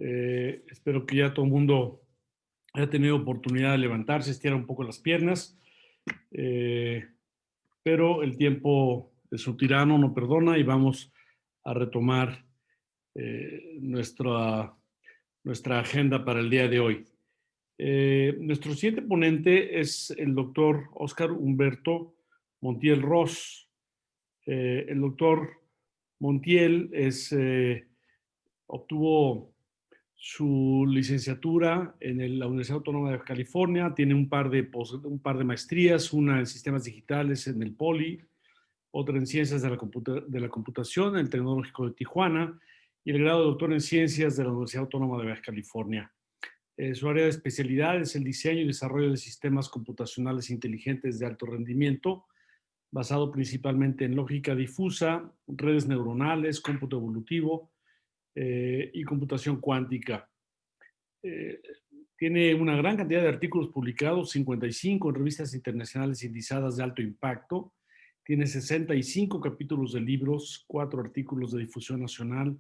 Espero que ya todo el mundo haya tenido oportunidad de levantarse, estirar un poco las piernas, eh, pero el tiempo de su tirano no perdona y vamos a retomar nuestra agenda para el día de hoy. Nuestro siguiente ponente es el doctor Óscar Humberto Montiel Ros. El doctor Montiel obtuvo su licenciatura en la Universidad Autónoma de California, tiene un par de maestrías, una en sistemas digitales en el Poli, otra en ciencias de la computación en el Tecnológico de Tijuana y el grado de doctor en ciencias de la Universidad Autónoma de Baja California. Su área de especialidad es el diseño y desarrollo de sistemas computacionales inteligentes de alto rendimiento, basado principalmente en lógica difusa, redes neuronales, cómputo evolutivo y computación cuántica. Eh, Tiene una gran cantidad de artículos publicados, 55 en revistas internacionales indizadas de alto impacto. Tiene 65 capítulos de libros, 4 artículos de difusión nacional.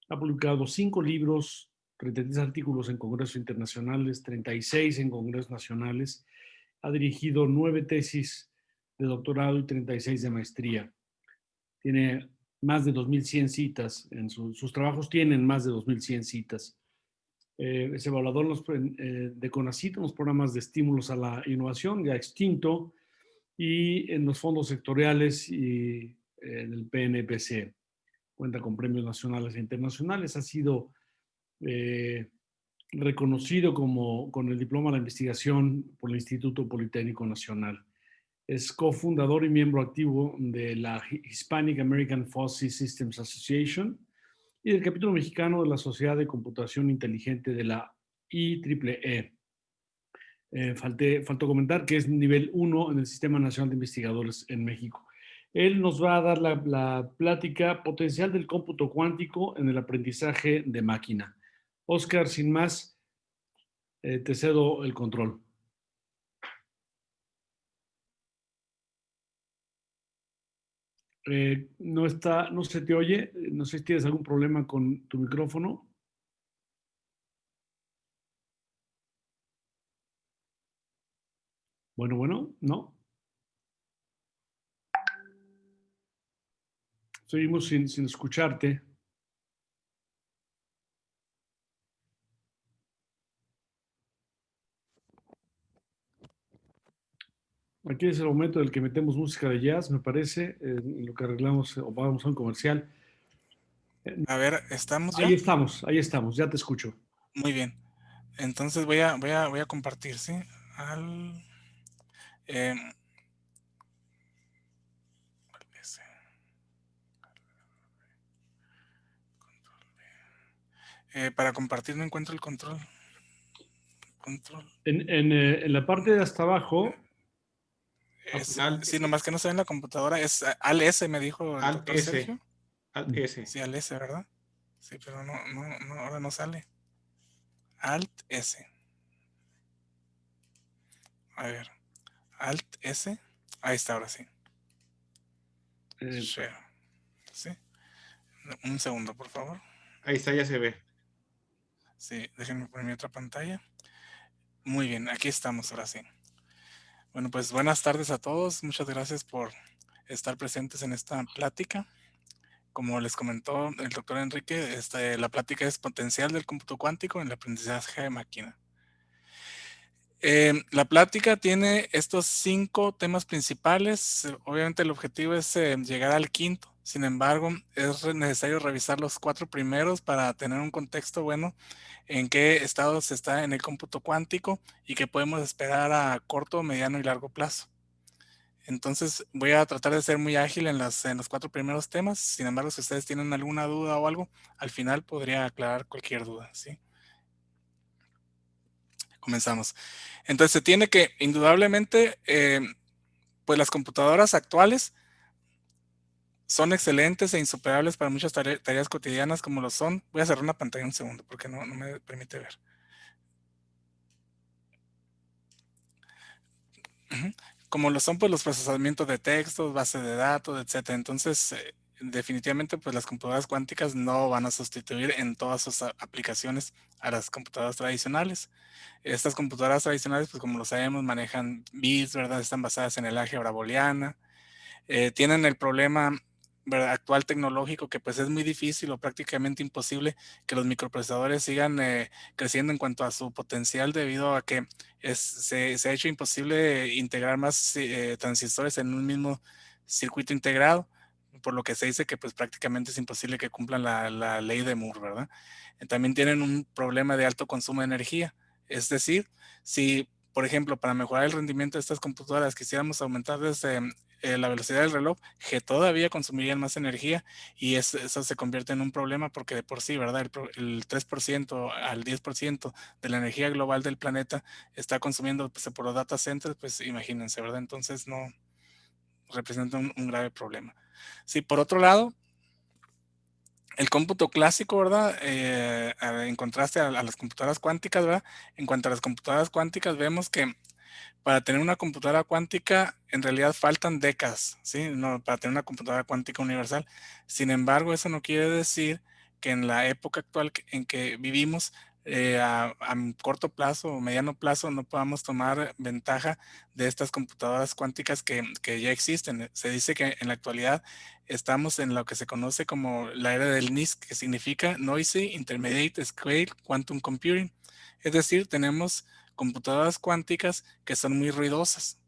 Ha publicado 5 libros, 33 artículos en congresos internacionales, 36 en congresos nacionales. Ha dirigido 9 tesis de doctorado y 36 de maestría. Tiene más de 2.100 citas. Sus trabajos tienen más de 2.100 citas. Es evaluador de CONACYT en los programas de estímulos a la innovación, ya extinto, y en los fondos sectoriales y en el PNPC. Cuenta con premios nacionales e internacionales. Ha sido eh, reconocido con el diploma de investigación por el Instituto Politécnico Nacional. Es cofundador y miembro activo de la Hispanic American Fuzzy Systems Association y del capítulo mexicano de la Sociedad de Computación Inteligente de la IEEE. Faltó comentar que es nivel 1 en el Sistema Nacional de Investigadores en México. Él nos va a dar la plática potencial del cómputo cuántico en el aprendizaje de máquina. Óscar, sin más, te cedo el control. No se te oye, no sé si tienes algún problema con tu micrófono. Bueno, no. Seguimos sin escucharte. Aquí es el momento en el que metemos música de jazz, me parece, en lo que arreglamos o vamos a un comercial. A ver, ¿estamos ya? Ahí estamos, ya te escucho. Muy bien. Entonces voy a compartir, ¿sí? Eh, para compartir no encuentro el control. En la parte de hasta abajo, Alt, Sí, nomás que no se ve en la computadora. Es Al S, me dijo el Alt doctor S. Sergio. Alt S. Sí, Al S, ¿verdad? Sí, pero no, ahora no sale. Alt S. A ver. Alt S. Ahí está, ahora sí. Share. ¿Sí? Un segundo, por favor. Ahí está, ya se ve. Sí, déjenme poner mi otra pantalla. Muy bien, aquí estamos, ahora sí. Bueno, pues buenas tardes a todos. Muchas gracias por estar presentes en esta plática. Como les comentó el doctor Enrique, la plática es potencial del cómputo cuántico en el aprendizaje de máquina. La plática tiene estos 5 temas principales. Obviamente el objetivo es llegar al quinto. Sin embargo, es necesario revisar los 4 primeros para tener un contexto bueno en qué estado se está en el cómputo cuántico y qué podemos esperar a corto, mediano y largo plazo. Entonces voy a tratar de ser muy ágil en los 4 primeros temas. Sin embargo, si ustedes tienen alguna duda o algo, al final podría aclarar cualquier duda, ¿sí? Comenzamos. Entonces se tiene que, indudablemente, pues las computadoras actuales son excelentes e insuperables para muchas tareas cotidianas como lo son. Voy a cerrar una pantalla un segundo porque no me permite ver. Como lo son pues los procesamientos de textos, bases de datos, etcétera. Entonces definitivamente pues las computadoras cuánticas no van a sustituir en todas sus aplicaciones a las computadoras tradicionales. Estas computadoras tradicionales, pues como lo sabemos, manejan bits, ¿verdad? Están basadas en el álgebra booleana. Tienen el problema, ¿verdad?, actual tecnológico, que pues es muy difícil o prácticamente imposible que los microprocesadores sigan creciendo en cuanto a su potencial, debido a que se ha hecho imposible integrar más transistores en un mismo circuito integrado, por lo que se dice que pues prácticamente es imposible que cumplan la ley de Moore, ¿verdad? También tienen un problema de alto consumo de energía. Es decir, si, por ejemplo, para mejorar el rendimiento de estas computadoras quisiéramos aumentar la velocidad del reloj, que todavía consumirían más energía, y eso se convierte en un problema, porque de por sí, ¿verdad? El 3% al 10% de la energía global del planeta está consumiendo pues, por los data centers, pues imagínense, ¿verdad? Entonces no representa un grave problema. Sí, por otro lado, el cómputo clásico, ¿verdad? En contraste a las computadoras cuánticas, ¿verdad? En cuanto a las computadoras cuánticas, vemos que para tener una computadora cuántica, en realidad faltan décadas, ¿sí? No, para tener una computadora cuántica universal. Sin embargo, eso no quiere decir que en la época actual en que vivimos, a corto plazo o mediano plazo, no podamos tomar ventaja de estas computadoras cuánticas que ya existen. Se dice que en la actualidad estamos en lo que se conoce como la era del NISQ, que significa Noisy Intermediate Scale Quantum Computing. Es decir, tenemos computadoras cuánticas que son muy ruidosas,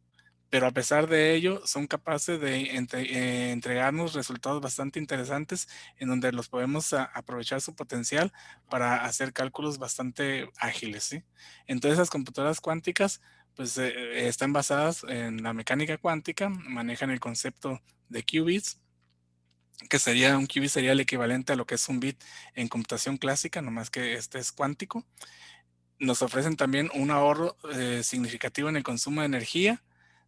pero a pesar de ello son capaces de entregarnos resultados bastante interesantes, en donde los podemos aprovechar su potencial para hacer cálculos bastante ágiles, ¿sí? Entonces las computadoras cuánticas pues están basadas en la mecánica cuántica, manejan el concepto de qubits, que sería un qubit sería el equivalente a lo que es un bit en computación clásica, nomás que este es cuántico. Nos ofrecen también un ahorro significativo en el consumo de energía.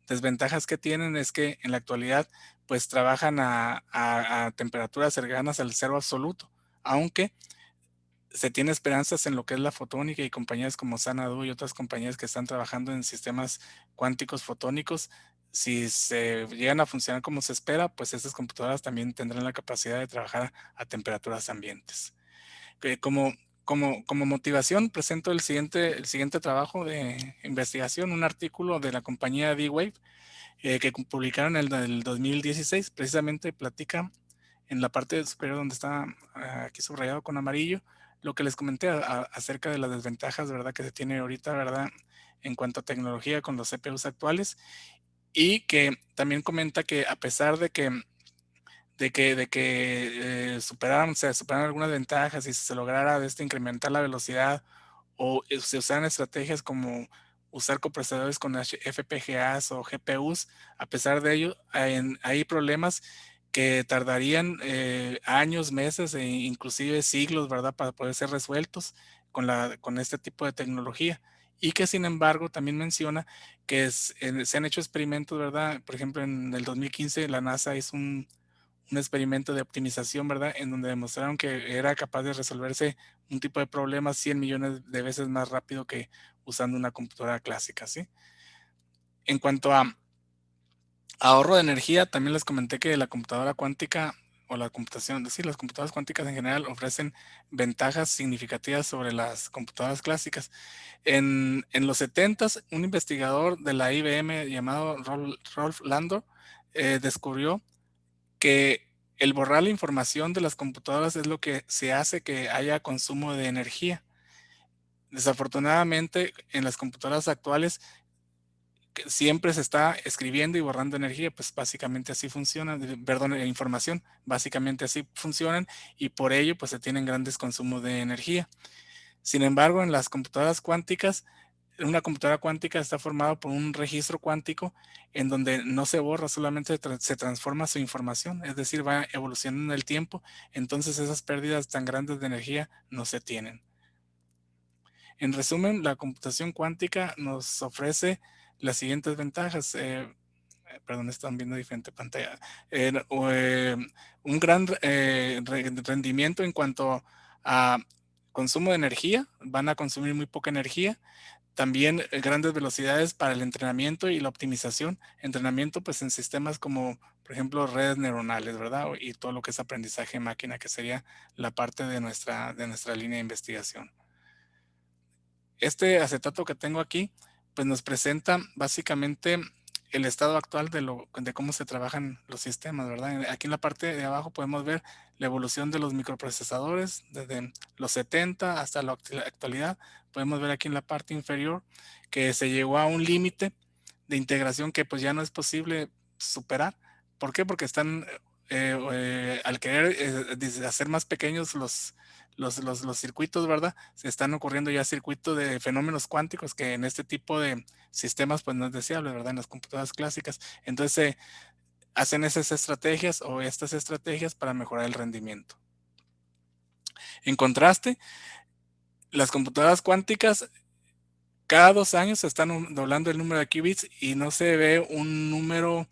Desventajas que tienen es que en la actualidad pues trabajan a temperaturas cercanas al cero absoluto, aunque se tiene esperanzas en lo que es la fotónica, y compañías como Xanadu y otras compañías que están trabajando en sistemas cuánticos fotónicos. Si se llegan a funcionar como se espera, pues estas computadoras también tendrán la capacidad de trabajar a temperaturas ambientes. Como, como motivación, presento el siguiente trabajo de investigación, un artículo de la compañía D-Wave que publicaron en el 2016. Precisamente platica en la parte superior donde está aquí subrayado con amarillo lo que les comenté acerca de las desventajas, ¿verdad?, que se tiene ahorita, ¿verdad?, en cuanto a tecnología con los CPUs actuales, y que también comenta que a pesar de que se superaran algunas ventajas y se lograra incrementar la velocidad, o se usaran estrategias como usar coprocesadores con FPGAs o GPUs. A pesar de ello, hay problemas que tardarían años, meses e inclusive siglos, ¿verdad?, para poder ser resueltos con este tipo de tecnología. Y que sin embargo también menciona que se han hecho experimentos, ¿verdad? Por ejemplo, en el 2015 la NASA hizo un experimento de optimización, ¿verdad?, en donde demostraron que era capaz de resolverse un tipo de problema 100 millones de veces más rápido que usando una computadora clásica, ¿sí? En cuanto a ahorro de energía, también les comenté que la computadora cuántica o la computación, sí, las computadoras cuánticas en general ofrecen ventajas significativas sobre las computadoras clásicas. En los 70s, un investigador de la IBM llamado Rolf Landor descubrió que el borrar la información de las computadoras es lo que se hace que haya consumo de energía. Desafortunadamente, en las computadoras actuales que siempre se está escribiendo y borrando energía, pues básicamente así funciona, perdón, información, básicamente así funcionan, y por ello pues se tienen grandes consumos de energía. Sin embargo, en las computadoras cuánticas, una computadora cuántica está formada por un registro cuántico en donde no se borra, solamente se transforma su información, es decir, va evolucionando en el tiempo. Entonces esas pérdidas tan grandes de energía no se tienen. En resumen, la computación cuántica nos ofrece las siguientes ventajas. Perdón, están viendo diferente pantalla. Un gran rendimiento en cuanto a consumo de energía, van a consumir muy poca energía. También grandes velocidades para el entrenamiento y la optimización. Entrenamiento pues en sistemas como por ejemplo, redes neuronales, ¿verdad? Y todo lo que es aprendizaje de máquina, que sería la parte de nuestra línea de investigación. Este acetato que tengo aquí, pues nos presenta básicamente el estado actual de cómo se trabajan los sistemas, ¿verdad? Aquí en la parte de abajo podemos ver la evolución de los microprocesadores desde los 70 hasta la actualidad. Podemos ver aquí en la parte inferior que se llegó a un límite de integración que pues ya no es posible superar. ¿Por qué? Porque están, al querer hacer más pequeños los circuitos, ¿verdad? Se están ocurriendo ya circuitos de fenómenos cuánticos que en este tipo de sistemas pues no es deseable, ¿verdad? En las computadoras clásicas. Entonces hacen esas estrategias o estas estrategias para mejorar el rendimiento. En contraste, las computadoras cuánticas cada 2 años se están doblando el número de qubits y no se ve un número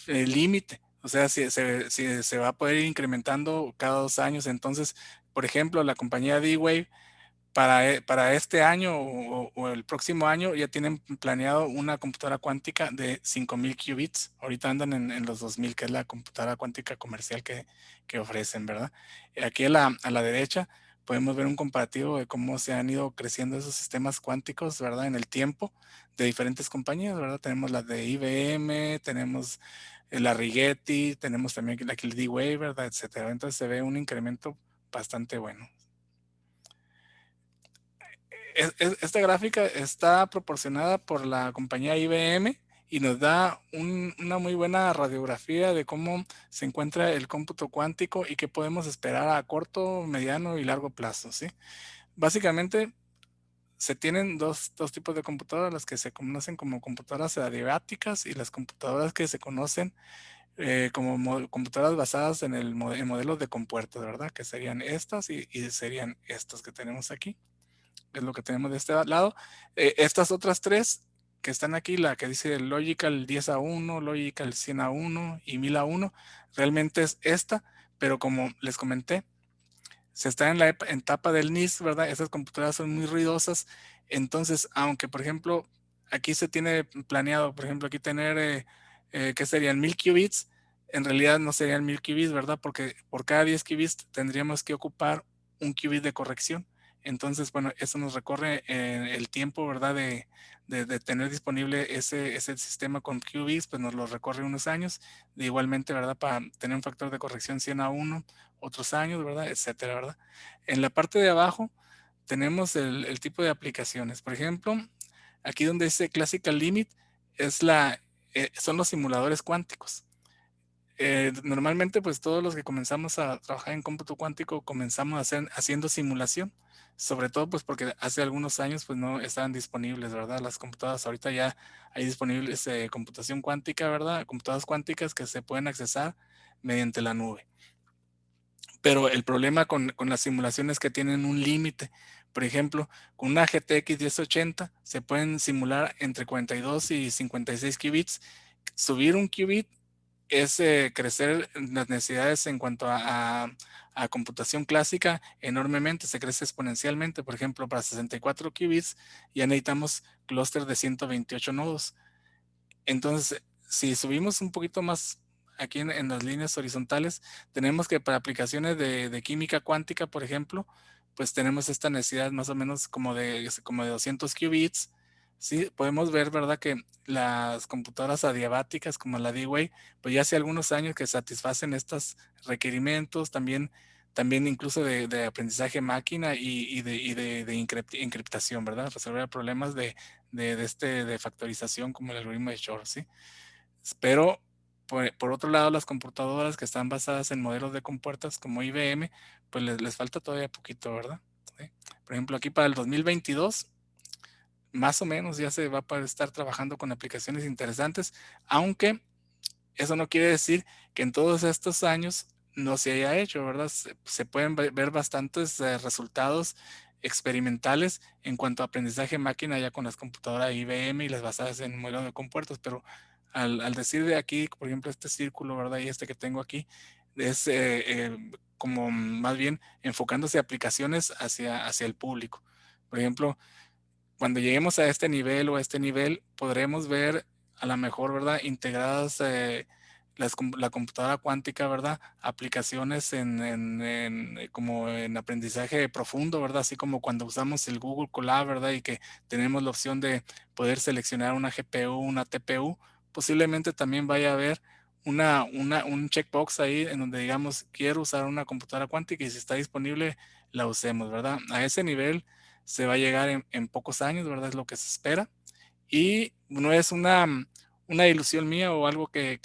límite. O sea, si se va a poder ir incrementando cada 2 años. Entonces, por ejemplo, la compañía D-Wave para este año o el próximo año ya tienen planeado una computadora cuántica de 5000 qubits. Ahorita andan en los 2000, que es la computadora cuántica comercial que ofrecen, ¿verdad? Aquí a la derecha podemos ver un comparativo de cómo se han ido creciendo esos sistemas cuánticos, ¿verdad? En el tiempo de diferentes compañías, ¿verdad? Tenemos la de IBM, tenemos la Rigetti, tenemos también la D-Wave, ¿verdad? Etcétera. Entonces se ve un incremento bastante bueno. Esta gráfica está proporcionada por la compañía IBM y nos da una muy buena radiografía de cómo se encuentra el cómputo cuántico y qué podemos esperar a corto, mediano y largo plazo, ¿sí? Básicamente se tienen dos tipos de computadoras, las que se conocen como computadoras adiabáticas y las computadoras que se conocen como computadoras basadas en modelos de compuertas, ¿verdad? Que serían estas y serían estas que tenemos aquí. Es lo que tenemos de este lado. Estas otras tres que están aquí, la que dice Logical 10A1, Logical 100A1 y 1000A1, realmente es esta, pero como les comenté, se está en la etapa del NIS, ¿verdad? Esas computadoras son muy ruidosas, entonces, aunque por ejemplo, aquí se tiene planeado, por ejemplo, aquí tener, ¿qué serían? 1000 qubits, en realidad no serían 1000 qubits, ¿verdad? Porque por cada 10 qubits tendríamos que ocupar un qubit de corrección. Entonces, bueno, eso nos recorre el tiempo, ¿verdad? De tener disponible ese sistema con qubits, pues nos lo recorre unos años. Igualmente, ¿verdad? Para tener un factor de corrección 100A1, otros años, ¿verdad? Etcétera, ¿verdad? En la parte de abajo tenemos el tipo de aplicaciones. Por ejemplo, aquí donde dice Classical Limit son los simuladores cuánticos. Normalmente, pues todos los que comenzamos a trabajar en cómputo cuántico comenzamos haciendo simulación, sobre todo pues porque hace algunos años pues no estaban disponibles, ¿verdad? Las computadoras ahorita ya hay disponibles computación cuántica, ¿verdad? Computadoras cuánticas que se pueden accesar mediante la nube. Pero el problema con las simulaciones que tienen un límite. Por ejemplo, con una GTX 1080 se pueden simular entre 42 y 56 qubits. Subir un qubit es crecer las necesidades en cuanto a computación clásica enormemente, se crece exponencialmente. Por ejemplo, para 64 qubits ya necesitamos clúster de 128 nodos. Entonces, si subimos un poquito más aquí en las líneas horizontales, tenemos que para aplicaciones de química cuántica, por ejemplo, pues tenemos esta necesidad más o menos como de 200 qubits. Sí, podemos ver, ¿verdad? Que las computadoras adiabáticas como la D-Wave, pues ya hace algunos años que satisfacen estos requerimientos, también incluso de aprendizaje máquina y de encriptación, ¿verdad? Resolver problemas de factorización como el algoritmo de Shor, ¿sí? Pero por otro lado, las computadoras que están basadas en modelos de compuertas como IBM, pues les falta todavía poquito, ¿verdad? ¿Sí? Por ejemplo, aquí para el 2022, más o menos ya se va a poder estar trabajando con aplicaciones interesantes, aunque eso no quiere decir que en todos estos años no se haya hecho, ¿verdad? Se pueden ver bastantes resultados experimentales en cuanto a aprendizaje máquina ya con las computadoras IBM y las basadas en modelos de compuertas, pero al decir de aquí, por ejemplo, este círculo, ¿verdad? Y este que tengo aquí, es como más bien enfocándose a aplicaciones hacia el público. Por ejemplo, cuando lleguemos a este nivel o a este nivel, podremos ver a lo mejor, ¿verdad? Integradas la computadora cuántica, ¿verdad? Aplicaciones como en aprendizaje profundo, ¿verdad? Así como cuando usamos el Google Colab, ¿verdad? Y que tenemos la opción de poder seleccionar una GPU, una TPU, posiblemente también vaya a haber un checkbox ahí en donde digamos, quiero usar una computadora cuántica y si está disponible, la usemos, ¿verdad? A ese nivel se va a llegar en pocos años, ¿verdad? Es lo que se espera. Y no es una ilusión mía o algo que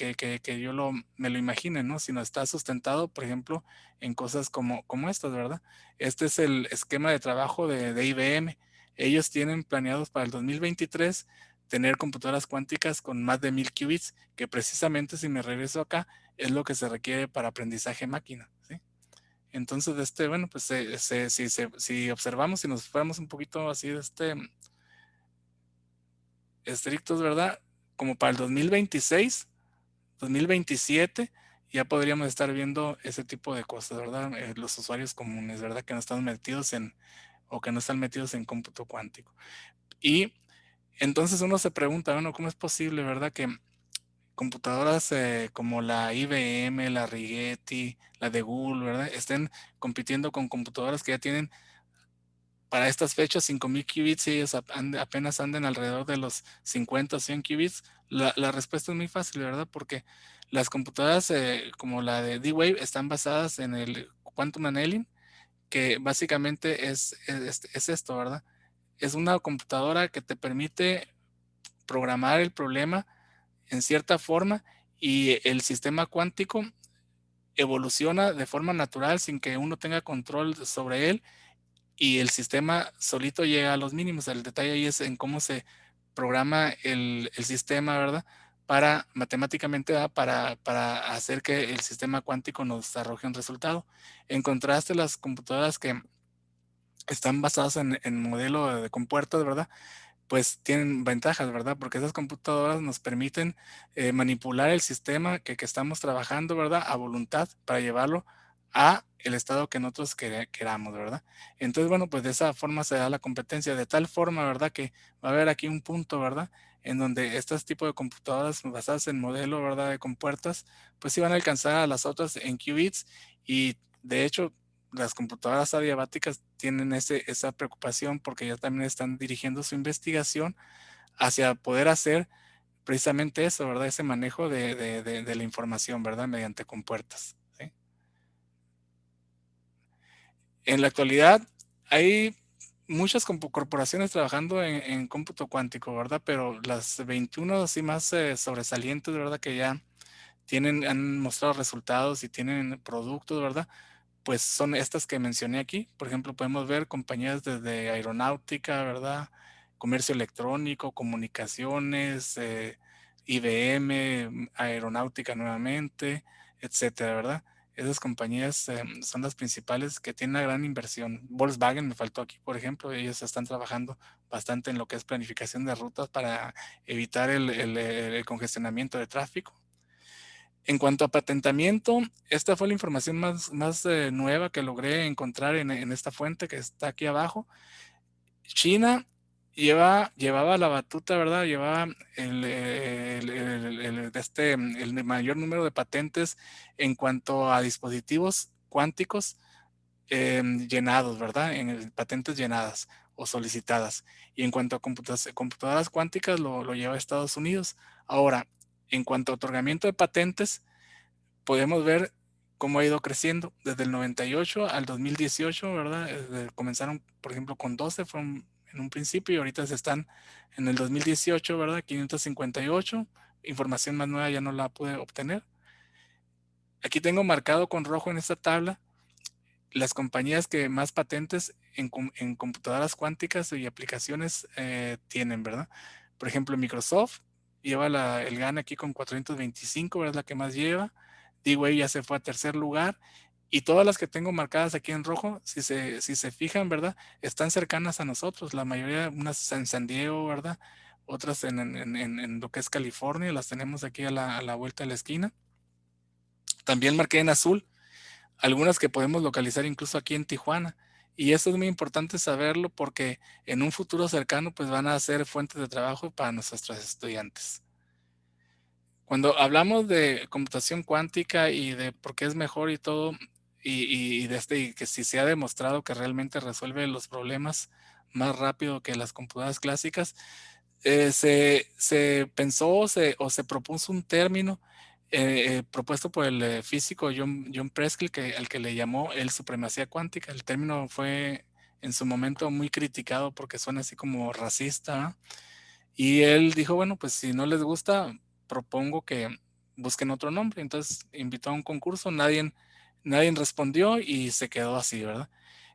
yo me lo imagine, ¿no? Sino está sustentado, por ejemplo, en cosas como estas, ¿verdad? Este es el esquema de trabajo de IBM. Ellos tienen planeados para el 2023 tener computadoras cuánticas con más de 1000 qubits, que precisamente si me regreso acá, es lo que se requiere para aprendizaje máquina, ¿sí? Entonces, bueno, pues si observamos, si nos fuéramos un poquito así estrictos, ¿verdad? Como para el 2026, 2027, ya podríamos estar viendo ese tipo de cosas, ¿verdad? Los usuarios comunes, ¿verdad? Que no están metidos o que no están metidos en cómputo cuántico. Y entonces uno se pregunta, bueno, ¿cómo es posible, verdad? Que computadoras como la IBM, la Rigetti, la de Google, ¿verdad? Estén compitiendo con computadoras que ya tienen para estas fechas 5000 qubits y ellos apenas anden alrededor de los 50 o 100 qubits. La respuesta es muy fácil, ¿verdad? Porque las computadoras como la de D-Wave están basadas en el Quantum Annealing, que básicamente es esto, ¿verdad? Es una computadora que te permite programar el problema en cierta forma y el sistema cuántico evoluciona de forma natural sin que uno tenga control sobre él y el sistema solito llega a los mínimos. El detalle ahí es en cómo se programa el sistema, ¿verdad? Para matemáticamente, ¿verdad? Para hacer que el sistema cuántico nos arroje un resultado. En contraste, las computadoras que están basadas en modelo de compuertas, ¿verdad? Pues tienen ventajas, ¿verdad? Porque esas computadoras nos permiten manipular el sistema que estamos trabajando, ¿verdad? A voluntad para llevarlo a el estado que nosotros queramos, ¿verdad? Entonces, bueno, pues de esa forma se da la competencia, de tal forma, ¿verdad? Que va a haber aquí un punto, ¿verdad? En donde estos tipos de computadoras basadas en modelo, ¿verdad? De compuertas, pues sí van a alcanzar a las otras en qubits y de hecho las computadoras adiabáticas tienen esa preocupación porque ya también están dirigiendo su investigación hacia poder hacer precisamente eso, ¿verdad? Ese manejo de la información, ¿verdad? Mediante compuertas, ¿sí? En la actualidad hay muchas corporaciones trabajando en cómputo cuántico, ¿verdad? Pero las 21 así más sobresalientes, ¿verdad? Que ya han mostrado resultados y tienen productos, ¿verdad? Pues son estas que mencioné aquí. Por ejemplo, podemos ver compañías desde aeronáutica, ¿verdad? Comercio electrónico, comunicaciones, IBM, aeronáutica nuevamente, etcétera, ¿verdad? Esas compañías son las principales que tienen una gran inversión. Volkswagen me faltó aquí, por ejemplo, ellos están trabajando bastante en lo que es planificación de rutas para evitar el congestionamiento de tráfico. En cuanto a patentamiento, esta fue la información más nueva que logré encontrar en esta fuente que está aquí abajo. China llevaba la batuta, ¿verdad? Llevaba el mayor número de patentes en cuanto a dispositivos cuánticos llenados, ¿verdad? Patentes llenadas o solicitadas. Y en cuanto a computadoras cuánticas, lo lleva a Estados Unidos. Ahora, en cuanto a otorgamiento de patentes, podemos ver cómo ha ido creciendo desde el 98 al 2018, ¿verdad? Comenzaron, por ejemplo, con 12, en un principio y ahorita se están en el 2018, ¿verdad? 558. Información más nueva ya no la pude obtener. Aquí tengo marcado con rojo en esta tabla las compañías que más patentes en computadoras cuánticas y aplicaciones tienen, ¿verdad? Por ejemplo, Microsoft lleva el GAN aquí con 425, ¿verdad? Es la que más lleva. D-Wave ya se fue a tercer lugar. Y todas las que tengo marcadas aquí en rojo, si se fijan, ¿verdad? Están cercanas a nosotros. La mayoría, unas en San Diego, ¿verdad? Otras en lo que es California, las tenemos aquí a la vuelta de la esquina. También marqué en azul algunas que podemos localizar incluso aquí en Tijuana. Y eso es muy importante saberlo porque en un futuro cercano pues van a ser fuentes de trabajo para nuestros estudiantes. Cuando hablamos de computación cuántica y de por qué es mejor y todo, y que si se ha demostrado que realmente resuelve los problemas más rápido que las computadoras clásicas, se pensó o se propuso un término propuesto por el físico John Preskill, al que le llamó el supremacía cuántica. El término fue en su momento muy criticado porque suena así como racista, ¿no? Y él dijo, bueno, pues si no les gusta, propongo que busquen otro nombre. Entonces invitó a un concurso, nadie respondió y se quedó así, ¿verdad?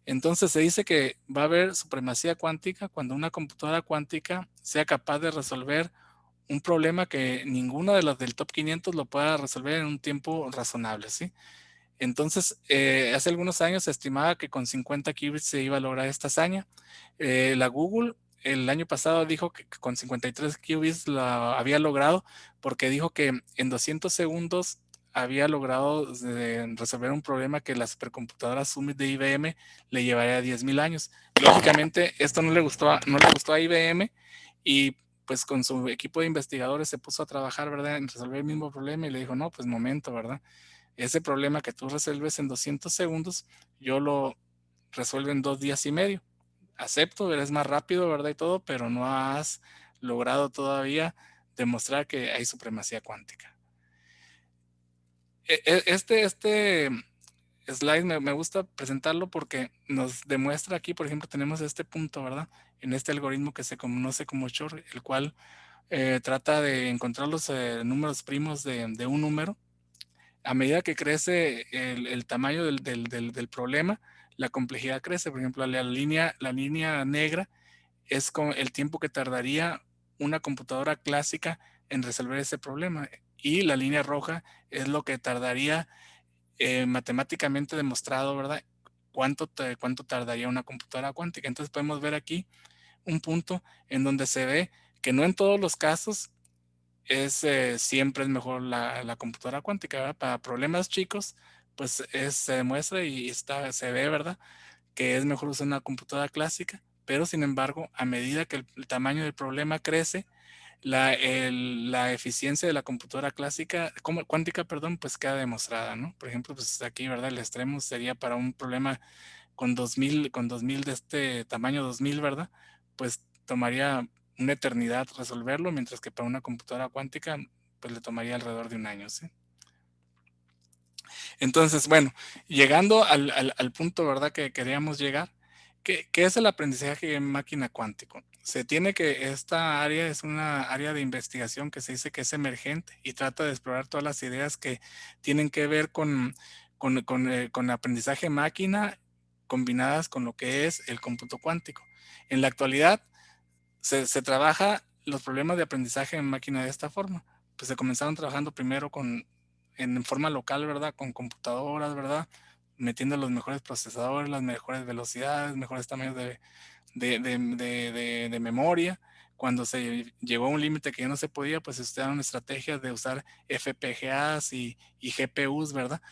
Entonces se dice que va a haber supremacía cuántica cuando una computadora cuántica sea capaz de resolver un problema que ninguna de las del top 500 lo pueda resolver en un tiempo razonable, ¿sí? Entonces, hace algunos años se estimaba que con 50 qubits se iba a lograr esta hazaña. La Google el año pasado dijo que con 53 qubits la había logrado porque dijo que en 200 segundos había logrado resolver un problema que la supercomputadora Summit de IBM le llevaría 10,000 años. Lógicamente, esto no le gustó a IBM y pues con su equipo de investigadores se puso a trabajar, ¿verdad?, en resolver el mismo problema y le dijo, no, pues momento, ¿verdad? Ese problema que tú resuelves en 200 segundos, yo lo resuelvo en 2 días y medio. Acepto, eres más rápido, ¿verdad? Y todo, pero no has logrado todavía demostrar que hay supremacía cuántica. Este slide me gusta presentarlo porque nos demuestra aquí, por ejemplo, tenemos este punto, ¿verdad? En este algoritmo que se conoce como Shor, el cual trata de encontrar los números primos de un número. A medida que crece el tamaño del problema, la complejidad crece. Por ejemplo, la línea negra es el tiempo que tardaría una computadora clásica en resolver ese problema. Y la línea roja es lo que tardaría matemáticamente demostrado, ¿verdad? ¿Cuánto tardaría una computadora cuántica? Entonces podemos ver aquí un punto en donde se ve que no en todos los casos siempre es mejor la computadora cuántica, ¿verdad? Para problemas chicos, pues se demuestra y se ve, ¿verdad?, que es mejor usar una computadora clásica, pero sin embargo, a medida que el tamaño del problema crece, la eficiencia de la computadora cuántica, perdón, pues queda demostrada, ¿no? Por ejemplo, pues aquí, ¿verdad? El extremo sería para un problema con 2000 de este tamaño 2000, ¿verdad? Pues tomaría una eternidad resolverlo, mientras que para una computadora cuántica, pues le tomaría alrededor de un año, ¿sí? Entonces, bueno, llegando al punto, ¿verdad?, que queríamos llegar, ¿qué es el aprendizaje en máquina cuántico? Se tiene que esta área es una área de investigación que se dice que es emergente y trata de explorar todas las ideas que tienen que ver con aprendizaje máquina combinadas con lo que es el cómputo cuántico. En la actualidad se trabaja los problemas de aprendizaje en máquina de esta forma. Pues se comenzaron trabajando primero en forma local, ¿verdad? Con computadoras, ¿verdad? Metiendo los mejores procesadores, las mejores velocidades, mejores tamaños de memoria. Cuando se llegó a un límite que ya no se podía, pues se estudiaron estrategias de usar FPGAs y GPUs, ¿verdad?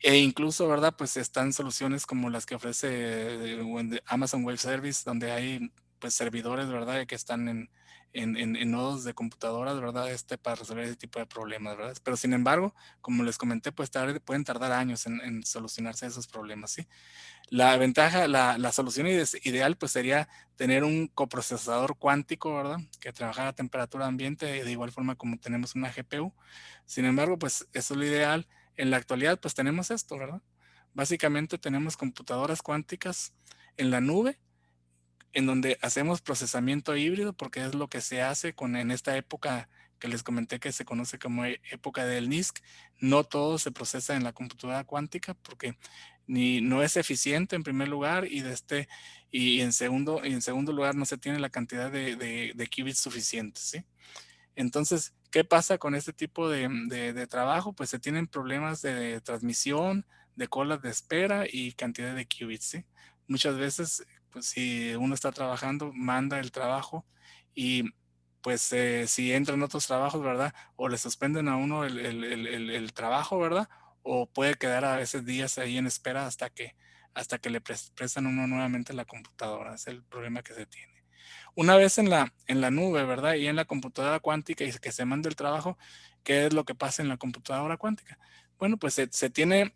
E incluso, ¿verdad? Pues están soluciones como las que ofrece Amazon Web Service, donde hay pues servidores, ¿verdad?, que están en nodos de computadoras, ¿verdad?, para resolver ese tipo de problemas, ¿verdad? Pero sin embargo, como les comenté, pues pueden tardar años en solucionarse esos problemas, ¿sí? La ventaja, la solución ideal, pues sería tener un coprocesador cuántico, ¿verdad?, que trabajara a temperatura ambiente, de igual forma como tenemos una GPU. Sin embargo, pues eso es lo ideal. En la actualidad, pues tenemos esto, ¿verdad? Básicamente tenemos computadoras cuánticas en la nube, en donde hacemos procesamiento híbrido, porque es lo que se hace en esta época que les comenté que se conoce como época del NISQ. No todo se procesa en la computadora cuántica porque no es eficiente en primer lugar y en segundo lugar no se tiene la cantidad de qubits suficientes, ¿sí? Entonces, ¿qué pasa con este tipo de trabajo? Pues se tienen problemas de transmisión, de colas de espera y cantidad de qubits, ¿sí? Muchas veces, pues si uno está trabajando, manda el trabajo y pues si entran otros trabajos, ¿verdad? O le suspenden a uno el trabajo, ¿verdad? O puede quedar a veces días ahí en espera hasta que le prestan uno nuevamente la computadora. Es el problema que se tiene. Una vez en la nube, ¿verdad? Y en la computadora cuántica y que se mande el trabajo, ¿qué es lo que pasa en la computadora cuántica? Bueno, pues se tiene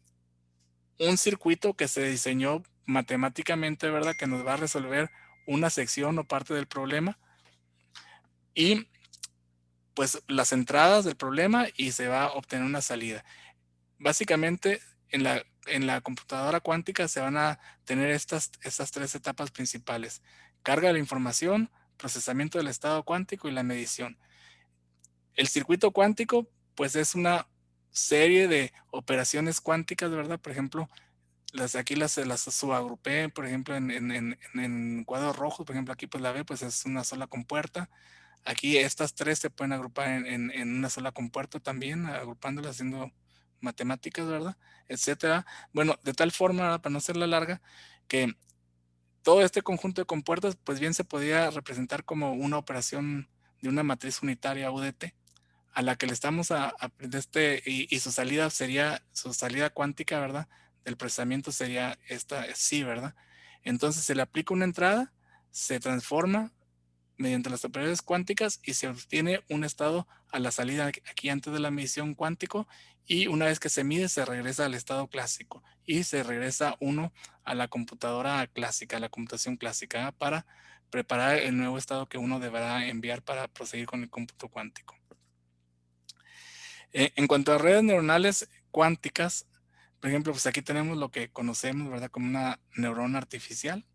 un circuito que se diseñó matemáticamente, ¿verdad? Que nos va a resolver una sección o parte del problema y pues las entradas del problema y se va a obtener una salida. Básicamente en la computadora cuántica se van a tener estas tres etapas principales: carga de la información, procesamiento del estado cuántico y la medición. El circuito cuántico pues es una serie de operaciones cuánticas, ¿verdad? Por ejemplo, aquí las subagrupé, por ejemplo, en cuadros rojos. Por ejemplo, aquí pues la B pues es una sola compuerta. Aquí estas tres se pueden agrupar en una sola compuerta también, agrupándolas haciendo matemáticas, ¿verdad? Etcétera. Bueno, de tal forma, ¿verdad?, para no hacerla larga, que todo este conjunto de compuertas pues bien se podía representar como una operación de una matriz unitaria UDT, a la que le estamos y su salida sería, su salida cuántica, ¿verdad?, del procesamiento sería esta, sí, ¿verdad? Entonces se le aplica una entrada, se transforma mediante las operaciones cuánticas y se obtiene un estado a la salida aquí antes de la medición cuántico, y una vez que se mide se regresa al estado clásico y se regresa uno a la computadora clásica, a la computación clásica, para preparar el nuevo estado que uno deberá enviar para proseguir con el cómputo cuántico. En cuanto a redes neuronales cuánticas, por ejemplo, pues aquí tenemos lo que conocemos, ¿verdad?, como una neurona artificial,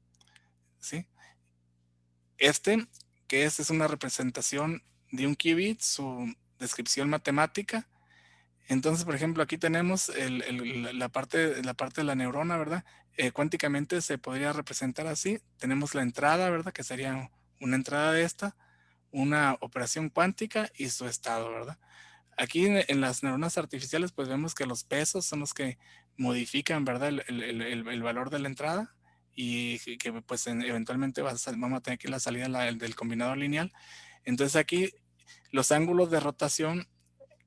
¿sí? Que es una representación de un qubit, su descripción matemática. Entonces, por ejemplo, aquí tenemos la parte de la neurona, ¿verdad? Cuánticamente se podría representar así. Tenemos la entrada, ¿verdad?, que sería una entrada de esta, una operación cuántica y su estado, ¿verdad? Aquí en las neuronas artificiales, pues vemos que los pesos son los que modifican, ¿verdad?, el valor de la entrada, y que pues eventualmente vamos a tener que la salida del combinador lineal. Entonces aquí los ángulos de rotación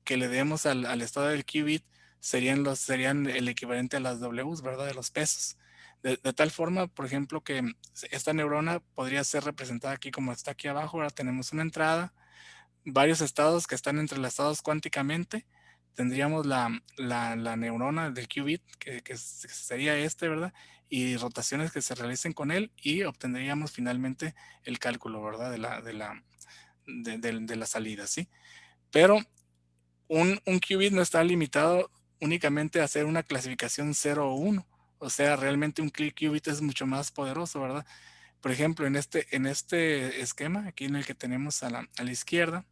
que le demos al estado del qubit serían el equivalente a las Ws, ¿verdad?, de los pesos. De tal forma, por ejemplo, que esta neurona podría ser representada aquí como está aquí abajo. Ahora tenemos una entrada, varios estados que están entrelazados cuánticamente. Tendríamos la neurona del qubit, que sería ¿verdad? Y rotaciones que se realicen con él, y obtendríamos finalmente el cálculo, ¿verdad?, de la salida, ¿sí? Pero un qubit no está limitado únicamente a hacer una clasificación 0 o 1. O sea, realmente un qubit es mucho más poderoso, ¿verdad? Por ejemplo, en este esquema, aquí en el que tenemos a la izquierda,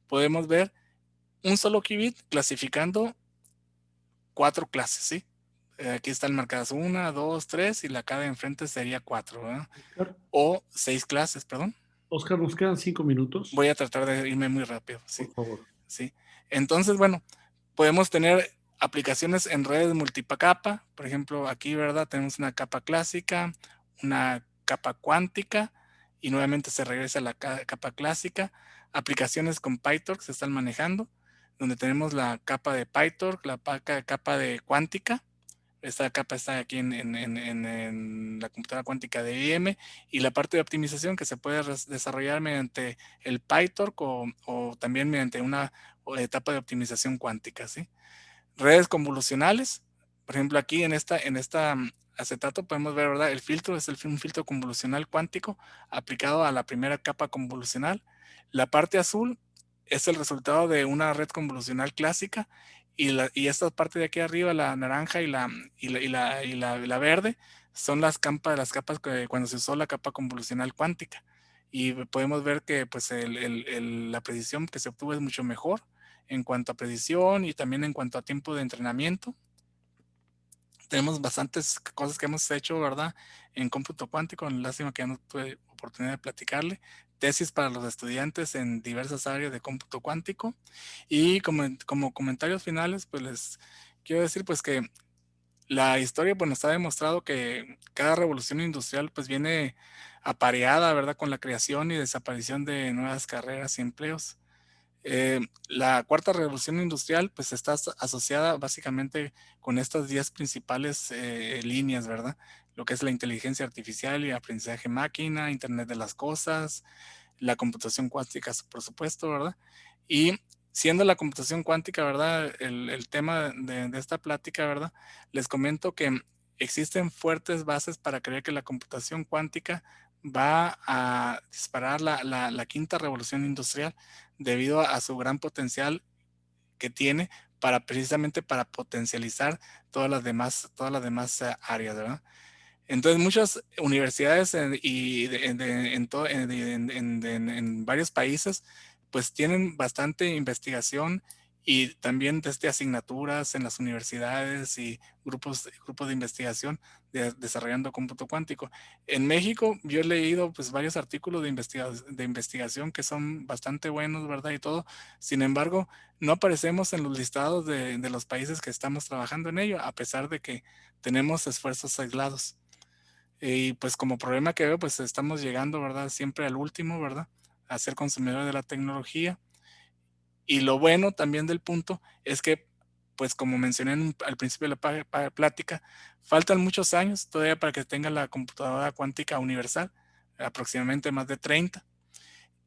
podemos ver un solo qubit clasificando 4 clases, ¿sí? Aquí están marcadas 1, 2, 3, y la cara de enfrente sería 4, ¿verdad? Oscar, O 6 clases, perdón. Oscar, nos quedan 5 minutos. Voy a tratar de irme muy rápido, ¿sí? Por favor. ¿Sí? Entonces, bueno, podemos tener aplicaciones en redes multicapa. Por ejemplo, aquí, ¿verdad?, tenemos una capa clásica, una capa cuántica, y nuevamente se regresa a la capa clásica. Aplicaciones con PyTorch se están manejando, donde tenemos la capa de PyTorch, la capa de cuántica. Esta capa está aquí en la computadora cuántica de IBM, y la parte de optimización que se puede desarrollar mediante el PyTorch o también mediante una etapa de optimización cuántica, ¿sí? Redes convolucionales, por ejemplo, aquí en esta acetato podemos ver, ¿verdad? El filtro es un filtro convolucional cuántico aplicado a la primera capa convolucional. La parte azul es el resultado de una red convolucional clásica, y esta parte de aquí arriba, la naranja y la verde, son las capas que cuando se usó la capa convolucional cuántica. Y podemos ver que pues la precisión que se obtuvo es mucho mejor en cuanto a precisión y también en cuanto a tiempo de entrenamiento. Tenemos bastantes cosas que hemos hecho, ¿verdad?, en cómputo cuántico. Lástima que ya no tuve oportunidad de platicarle. Tesis para los estudiantes en diversas áreas de cómputo cuántico. Y como comentarios finales, pues les quiero decir pues que la historia pues nos ha demostrado que cada revolución industrial pues viene apareada, ¿verdad?, con la creación y desaparición de nuevas carreras y empleos. La cuarta revolución industrial pues está asociada básicamente con estas 10 principales líneas, ¿verdad? lo que es la inteligencia artificial y aprendizaje máquina, Internet de las cosas, la computación cuántica, por supuesto, ¿verdad? Y siendo la computación cuántica, ¿verdad? El tema de esta plática, ¿verdad? Les comento que existen fuertes bases para creer que la computación cuántica va a disparar la quinta revolución industrial debido a su gran potencial que tiene para precisamente para potencializar todas las demás áreas, ¿verdad? Entonces, muchas universidades en varios países, pues tienen bastante investigación y también desde asignaturas en las universidades y grupos de investigación desarrollando cómputo cuántico. En México, yo he leído pues varios artículos de investigación que son bastante buenos, ¿verdad? Y todo. Sin embargo, no aparecemos en los listados de los países que estamos trabajando en ello, a pesar de que tenemos esfuerzos aislados. Y pues como problema que veo, pues estamos llegando, ¿verdad? Siempre al último, ¿verdad? A ser consumidores de la tecnología. Y lo bueno también del punto es que, pues como mencioné al principio de la plática, faltan muchos años todavía para que tenga la computadora cuántica universal, aproximadamente más de 30.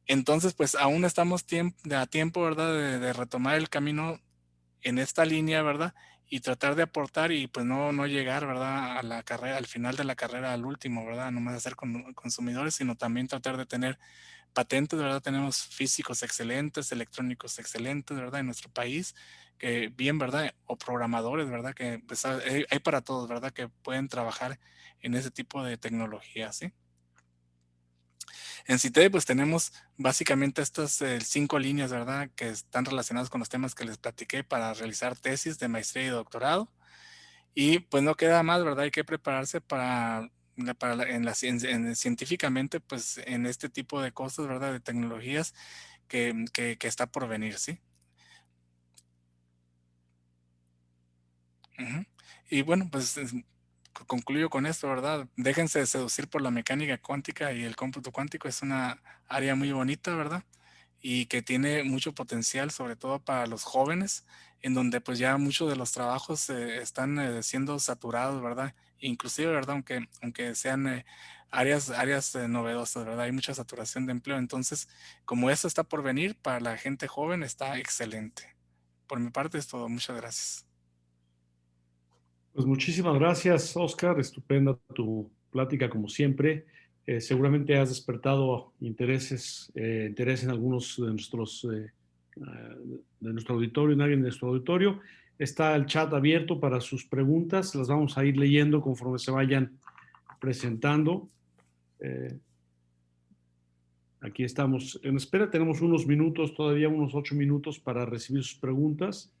Entonces, pues aún estamos a tiempo, ¿verdad? De retomar el camino en esta línea, ¿verdad? Y tratar de aportar y pues no llegar, ¿verdad? A la carrera, al final de la carrera, al último, ¿verdad? No más de ser consumidores, sino también tratar de tener patentes, ¿verdad? Tenemos físicos excelentes, electrónicos excelentes, ¿verdad? En nuestro país, que bien, ¿verdad? O programadores, ¿verdad? Que pues, hay para todos, ¿verdad? Que pueden trabajar en ese tipo de tecnología, ¿sí? En CITED, pues tenemos básicamente estas 5 líneas, ¿verdad? Que están relacionadas con los temas que les platiqué para realizar tesis de maestría y doctorado. Y pues no queda más, ¿verdad? Hay que prepararse científicamente, pues en este tipo de cosas, ¿verdad? De tecnologías que está por venir, ¿sí? Ujú. Y bueno, pues concluyo con esto, ¿verdad? Déjense seducir por la mecánica cuántica y el cómputo cuántico es una área muy bonita, ¿verdad? Y que tiene mucho potencial, sobre todo para los jóvenes, en donde pues ya muchos de los trabajos están siendo saturados, ¿verdad? Inclusive, ¿verdad? Aunque sean áreas novedosas, ¿verdad? Hay mucha saturación de empleo. Entonces, como eso está por venir, para la gente joven está excelente. Por mi parte es todo. Muchas gracias. Pues muchísimas gracias, Oscar. Estupenda tu plática, como siempre. Seguramente has despertado interés en algunos de nuestro auditorio, en alguien de nuestro auditorio. Está el chat abierto para sus preguntas. Las vamos a ir leyendo conforme se vayan presentando. Aquí estamos en espera. Tenemos unos minutos, todavía unos 8 minutos para recibir sus preguntas.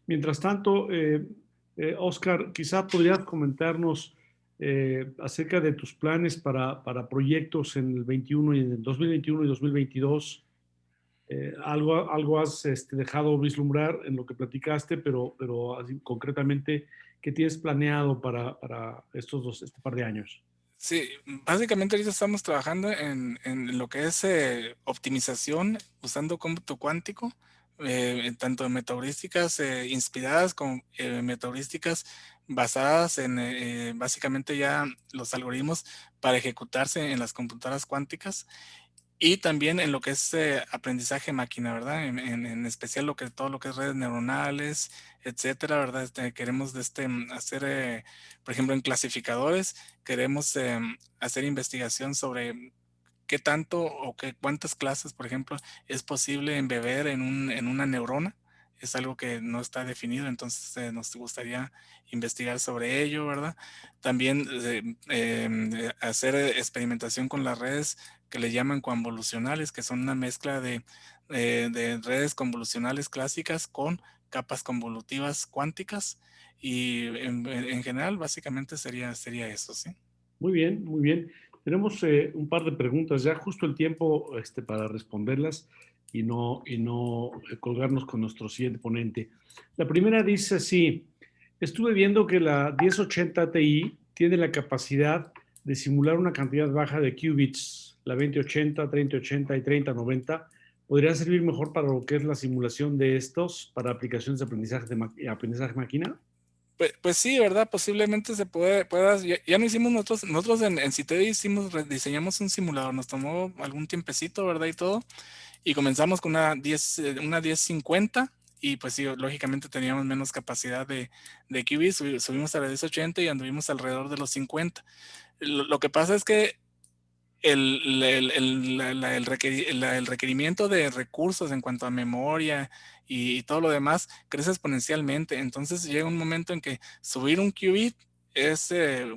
Mientras tanto, Oscar, quizá podrías comentarnos acerca de tus planes para proyectos en el 21 y en el 2021 y 2022. Algo has dejado vislumbrar en lo que platicaste, pero así, concretamente, ¿qué tienes planeado para este par de años? Sí, básicamente ahorita estamos trabajando en lo que es optimización usando cómputo cuántico, tanto en metaheurísticas inspiradas como metaheurísticas basadas en básicamente ya los algoritmos para ejecutarse en las computadoras cuánticas. Y también en lo que es aprendizaje máquina, ¿verdad? En especial todo lo que es redes neuronales, etcétera, ¿verdad? Queremos hacer, por ejemplo, en clasificadores, queremos hacer investigación sobre qué tanto o cuántas clases, por ejemplo, es posible embeber en una neurona. Es algo que no está definido, entonces nos gustaría investigar sobre ello, ¿verdad? También hacer experimentación con las redes que le llaman convolucionales, que son una mezcla de redes convolucionales clásicas con capas convolutivas cuánticas. Y en general, básicamente sería eso, ¿sí? Muy bien, muy bien. Tenemos un par de preguntas ya, justo el tiempo para responderlas y no colgarnos con nuestro siguiente ponente. La primera dice así: estuve viendo que la 1080 Ti tiene la capacidad de simular una cantidad baja de qubits, la 2080, 3080 y 3090, ¿Podría servir mejor para lo que es la simulación de estos, para aplicaciones de aprendizaje máquina? Pues sí, ¿verdad? Posiblemente se pueda, ya no hicimos nosotros en CITED diseñamos un simulador, nos tomó algún tiempecito, ¿verdad? Y todo, y comenzamos con una 1050 y pues sí, lógicamente teníamos menos capacidad de qubits, subimos a la 1080 y anduvimos alrededor de los 50. Lo que pasa es que el requerimiento de recursos en cuanto a memoria y todo lo demás crece exponencialmente. Entonces llega un momento en que subir un qubit es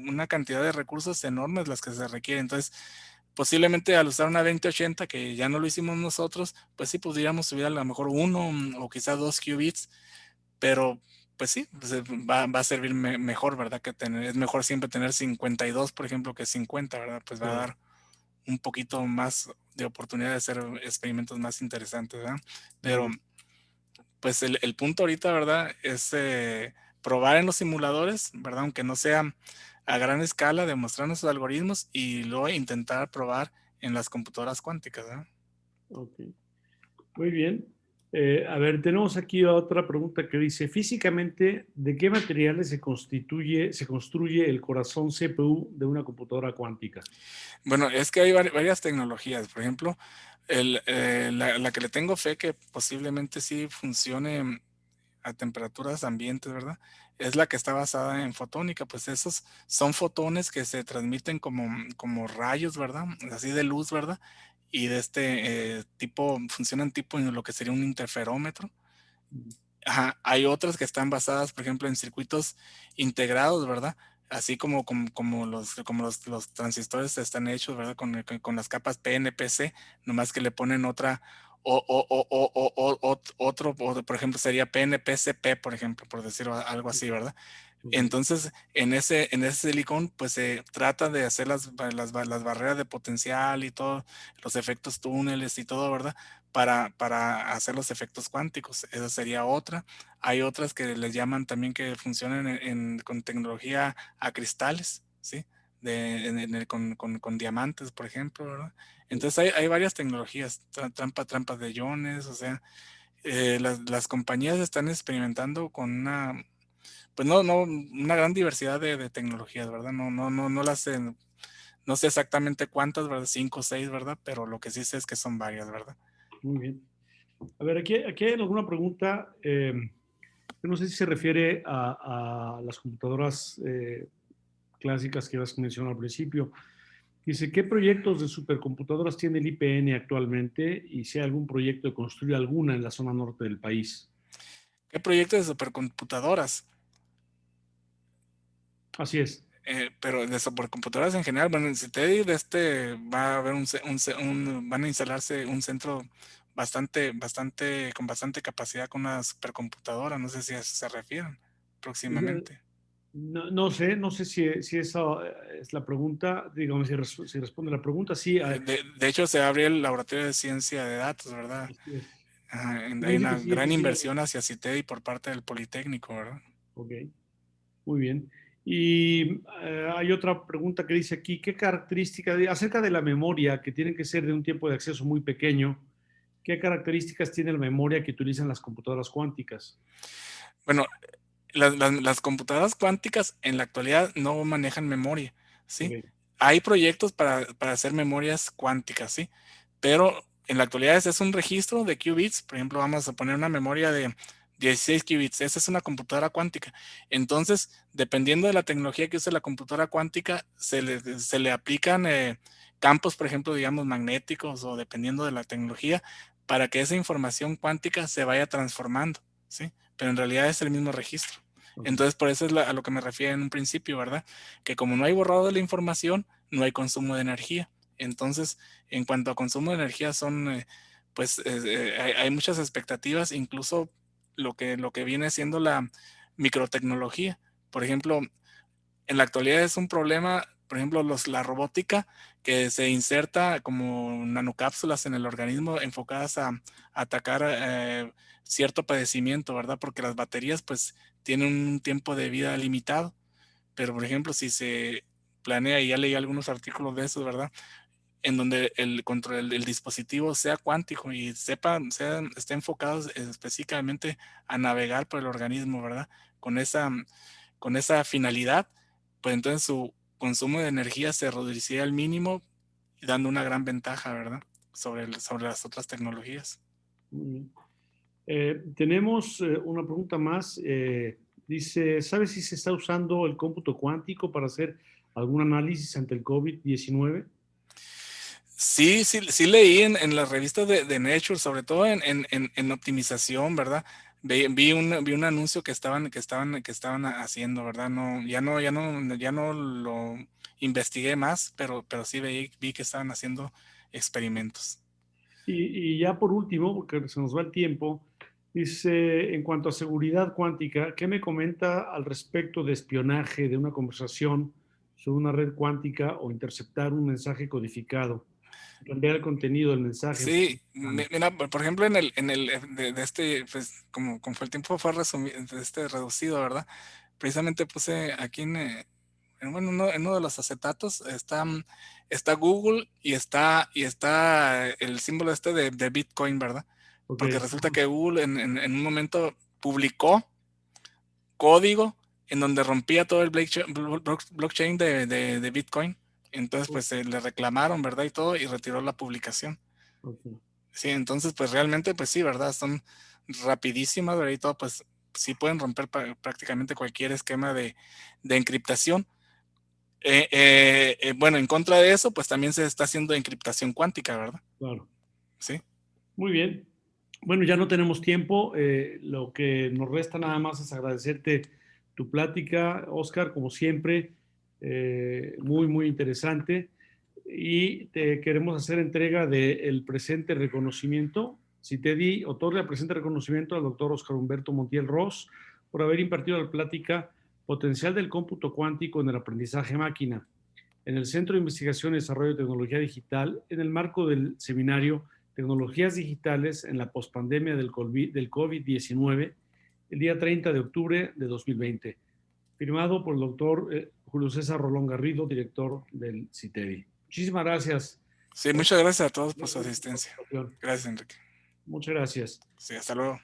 una cantidad de recursos enormes las que se requieren. Entonces, posiblemente al usar una 2080, que ya no lo hicimos nosotros, pues sí pudiéramos subir a lo mejor uno o quizá dos qubits, pero pues sí, pues, va a servir mejor, ¿verdad? Es mejor siempre tener 52, por ejemplo, que 50, ¿verdad? Pues va a dar un poquito más de oportunidad de hacer experimentos más interesantes, ¿verdad? Pero pues el punto ahorita, ¿verdad? Es probar en los simuladores, ¿verdad? Aunque no sea a gran escala, demostrar nuestros algoritmos y luego intentar probar en las computadoras cuánticas, ¿verdad? Ok, muy bien. A ver, tenemos aquí otra pregunta que dice, físicamente, ¿de qué materiales se construye el corazón CPU de una computadora cuántica? Bueno, es que hay varias tecnologías. Por ejemplo, la que le tengo fe que posiblemente sí funcione a temperaturas ambientes, ¿verdad? Es la que está basada en fotónica, pues esos son fotones que se transmiten como rayos, ¿verdad? Así de luz, ¿verdad? Y de este tipo, funcionan tipo en lo que sería un interferómetro. Ajá, hay otras que están basadas, por ejemplo, en circuitos integrados, ¿verdad? Así como los transistores están hechos, ¿verdad? Con las capas PNPC, nomás que le ponen otra, por ejemplo, sería PNPCP, por ejemplo, por decir algo así, ¿verdad? Ok. Entonces, en ese silicón, pues se trata de hacer las barreras de potencial y todos los efectos túneles y todo, ¿verdad? Para hacer los efectos cuánticos. Esa sería otra. Hay otras que les llaman también que funcionan con tecnología a cristales, ¿sí? Con diamantes, por ejemplo, ¿verdad? Entonces hay varias tecnologías, trampas de iones, o sea, las compañías están experimentando con pues no, una gran diversidad de tecnologías, ¿verdad? No las sé, no sé exactamente cuántas, ¿verdad? 5 o 6, ¿verdad? Pero lo que sí sé es que son varias, ¿verdad? Muy bien. A ver, aquí hay alguna pregunta. Yo no sé si se refiere a las computadoras clásicas que has mencionado al principio. Dice, ¿qué proyectos de supercomputadoras tiene el IPN actualmente y si hay algún proyecto de construir alguna en la zona norte del país? ¿Qué proyectos de supercomputadoras? Así es. Pero de supercomputadoras en general, bueno, en CITEDI va a haber van a instalarse un centro con bastante capacidad con una supercomputadora, no sé si a eso se refieren próximamente. No sé si esa es la pregunta, digamos, si responde la pregunta, sí. De hecho, se abre el laboratorio de ciencia de datos, ¿verdad? Así es. Ajá, Me hay dice una que gran sí. inversión hacia CITEDI por parte del Politécnico, ¿verdad? Ok, muy bien. Y hay otra pregunta que dice aquí, ¿qué características, acerca de la memoria, que tiene que ser de un tiempo de acceso muy pequeño, qué características tiene la memoria que utilizan las computadoras cuánticas? Bueno, las computadoras cuánticas en la actualidad no manejan memoria, ¿sí? Ok, Hay proyectos para hacer memorias cuánticas, ¿sí? Pero en la actualidad ese es un registro de qubits. Por ejemplo, vamos a poner una memoria de 16 qubits. Esa es una computadora cuántica. Entonces, dependiendo de la tecnología que use la computadora cuántica, se le aplican campos, por ejemplo, digamos, magnéticos o dependiendo de la tecnología, para que esa información cuántica se vaya transformando, ¿sí? Pero en realidad es el mismo registro. ok. Entonces, por eso es a lo que me refiero en un principio, ¿verdad? Que como no hay borrado de la información, no hay consumo de energía. Entonces, en cuanto a consumo de energía, hay muchas expectativas, incluso lo que viene siendo la microtecnología. Por ejemplo, en la actualidad es un problema, por ejemplo, la robótica que se inserta como nanocápsulas en el organismo enfocadas a atacar cierto padecimiento, ¿verdad? Porque las baterías pues tienen un tiempo de vida limitado, pero por ejemplo, si se planea, y ya leí algunos artículos de eso, ¿verdad? en donde el control del dispositivo sea cuántico y esté enfocado específicamente a navegar por el organismo, ¿verdad? Con esa finalidad, pues entonces su consumo de energía se reduciría al mínimo, dando una gran ventaja, ¿verdad? Sobre las otras tecnologías. Muy bien. Tenemos una pregunta más. Dice, ¿sabes si se está usando el cómputo cuántico para hacer algún análisis ante el COVID-19? Sí leí en las revistas de Nature, sobre todo en optimización, ¿verdad? Vi un anuncio que estaban haciendo, ¿verdad? Ya no lo investigué más, pero sí vi que estaban haciendo experimentos. Y ya por último, porque se nos va el tiempo, dice, en cuanto a seguridad cuántica, ¿qué me comenta al respecto de espionaje de una conversación sobre una red cuántica o interceptar un mensaje codificado? Cambiar el contenido del mensaje. Sí, mira, por ejemplo, de este, pues, como fue el tiempo fue reducido, ¿verdad? Precisamente puse aquí bueno, en uno de los acetatos está Google y está el símbolo de Bitcoin, ¿verdad? Okay. Porque resulta que Google en un momento publicó código en donde rompía todo el blockchain de Bitcoin. Entonces, pues se le reclamaron, ¿verdad? Y todo, y retiró la publicación. Okay. Sí, entonces, pues realmente, pues sí, ¿verdad? Son rapidísimas, ¿verdad? Y todo, pues sí pueden romper prácticamente cualquier esquema de encriptación. Bueno, en contra de eso, pues también se está haciendo encriptación cuántica, ¿verdad? Claro. Sí. Muy bien. Bueno, ya no tenemos tiempo. Lo que nos resta nada más es agradecerte tu plática, Oscar, como siempre, muy, muy interesante. Y te queremos hacer entrega del presente reconocimiento. CITEDI otorga el presente reconocimiento al doctor Oscar Humberto Montiel Ros por haber impartido la plática Potencial del cómputo cuántico en el aprendizaje máquina en el Centro de Investigación y Desarrollo de Tecnología Digital en el marco del seminario Tecnologías Digitales en la Postpandemia del COVID-19 el día 30 de octubre de 2020, firmado por el doctor Julio César Rolón Garrido, director del CITEDI. Muchísimas gracias. Sí, muchas gracias a todos por su asistencia. Gracias, Enrique. Muchas gracias. Sí, hasta luego.